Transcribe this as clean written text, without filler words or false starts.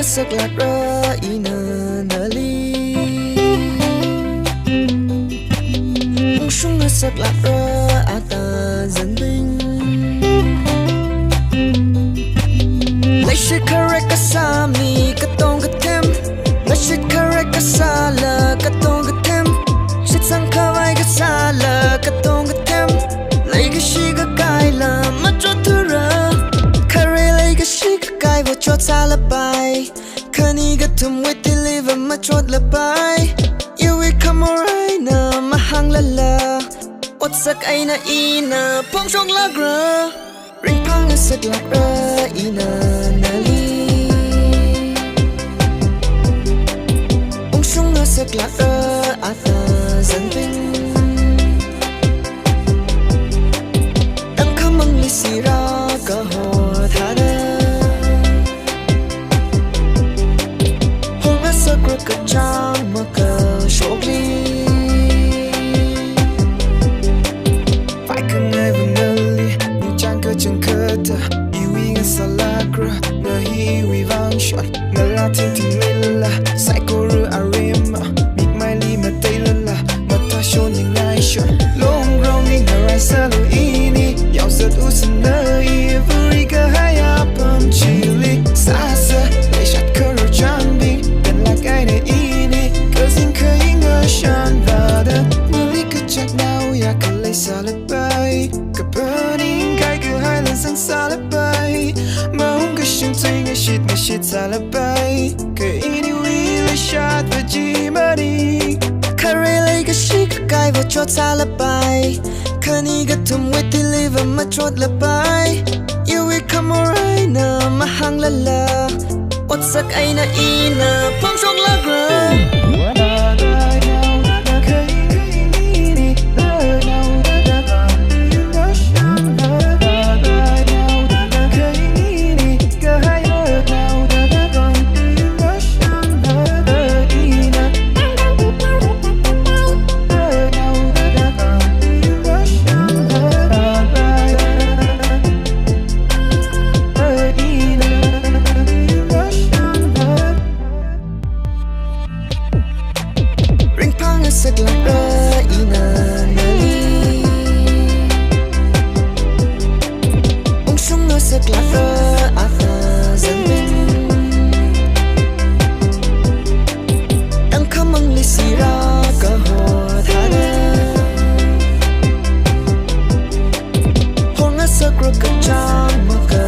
sắc lạc ra ina nali sung sắc lạc ra ata dân binh lấy sự correct cả sam ni cả tông cả thêm lấy sự correct cả sa là cả tông cả thêm sự sang khơi vai cả sa là cả tông cả thêm lấy cái gì cả cái là mất cho thứ ra carry lấy cái gì cả cái và cho ta là bài khani cả thầm với thì live mà cho là bài you will come alright na mà hang la la ốt sắc ai na ina phong trong lá gra ring phang na sắc lạc ra ina nali ung sung na sắc lạc ra ata dân binh đang khăm mang li si ra cả hồ tha na hong na sắc ra cả trang mà cả shok li phải cần ai vẫn nali nhưng chẳng có chẳng khờ ta yêu ý ngã xa lạc ra ngờ hi vi vang shot ngờ la thiên thiên lên la sai cô rửa arema mịt mai li mà tây lên la mà ta show những ai shot long rong ni ngờ rai sa lo ini yao giật u sân nơi every cả hai apam chili xa xa lấy shot cơ rồi trang đi gần là cái này ini cơ xin khơi ngờ shan và đợt mưa li cứ chắc nào ya cả lấy xa lấy bay cả burning cái cứ hai lần sang xa lấy bay mà không cái chuyện thấy nghe shit xa lấy bay cái ini we lấy shot và chỉ mà đi carry lấy cái shit cái và cho ta lấy bay khani cái thầm với thì live mà cho lấy bay you will come alright na mà hang la la ốt sắc ai na ina phong trong lá gra sắc lạc ra ina nali ung sung na sắc lạc ra ata dân binh đang khăm mang li si ra cả hồ tha na hong na sắc ra cả trang mà cả